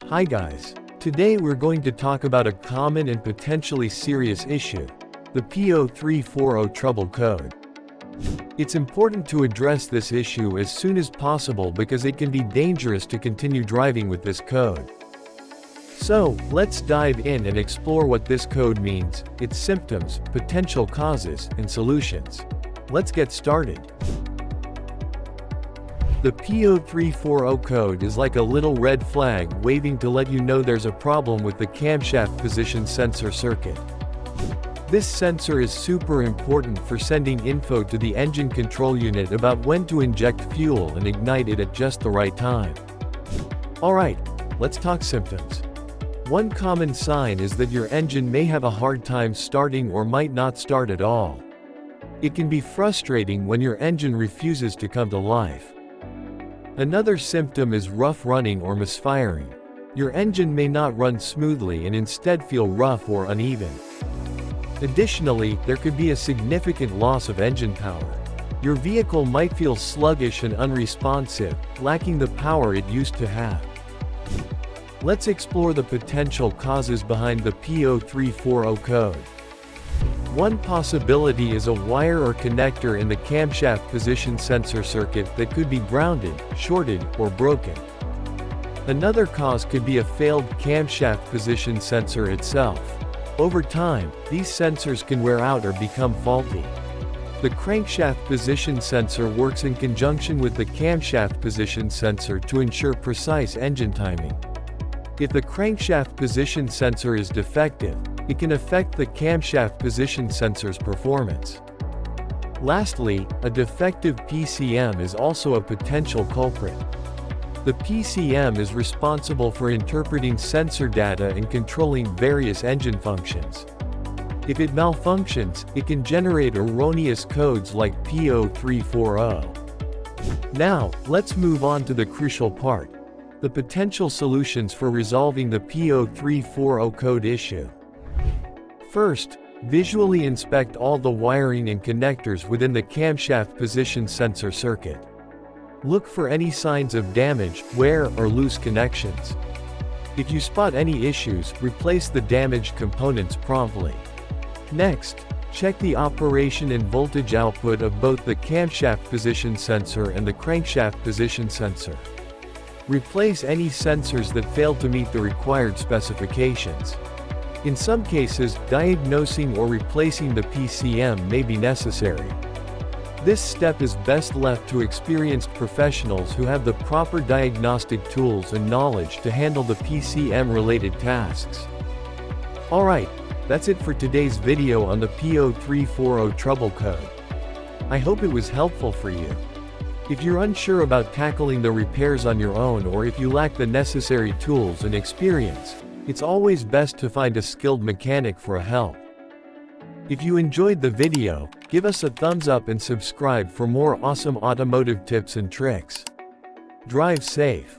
Hi guys. Today we're going to talk about a common and potentially serious issue, the P0340 trouble code. It's important to address this issue as soon as possible because it can be dangerous to continue driving with this code. So, let's dive in and explore what this code means, its symptoms, potential causes, and solutions. Let's get started. The P0340 code is like a little red flag waving to let you know there's a problem with the camshaft position sensor circuit. This sensor is super important for sending info to the engine control unit about when to inject fuel and ignite it at just the right time. Alright, let's talk symptoms. One common sign is that your engine may have a hard time starting or might not start at all. It can be frustrating when your engine refuses to come to life. Another symptom is rough running or misfiring. Your engine may not run smoothly and instead feel rough or uneven. Additionally, there could be a significant loss of engine power. Your vehicle might feel sluggish and unresponsive, lacking the power it used to have. Let's explore the potential causes behind the P0340 code. One possibility is a wire or connector in the camshaft position sensor circuit that could be grounded, shorted, or broken. Another cause could be a failed camshaft position sensor itself. Over time, these sensors can wear out or become faulty. The crankshaft position sensor works in conjunction with the camshaft position sensor to ensure precise engine timing. If the crankshaft position sensor is defective, it can affect the camshaft position sensor's performance. Lastly, a defective PCM is also a potential culprit. The PCM is responsible for interpreting sensor data and controlling various engine functions. If it malfunctions, it can generate erroneous codes like P0340. Now, let's move on to the crucial part: the potential solutions for resolving the P0340 code issue. First, visually inspect all the wiring and connectors within the camshaft position sensor circuit. Look for any signs of damage, wear, or loose connections. If you spot any issues, replace the damaged components promptly. Next, check the operation and voltage output of both the camshaft position sensor and the crankshaft position sensor. Replace any sensors that fail to meet the required specifications. In some cases, diagnosing or replacing the PCM may be necessary. This step is best left to experienced professionals who have the proper diagnostic tools and knowledge to handle the PCM-related tasks. Alright, that's it for today's video on the P0340 trouble code. I hope it was helpful for you. If you're unsure about tackling the repairs on your own, or if you lack the necessary tools and experience, it's always best to find a skilled mechanic for help. If you enjoyed the video, give us a thumbs up and subscribe for more awesome automotive tips and tricks. Drive safe.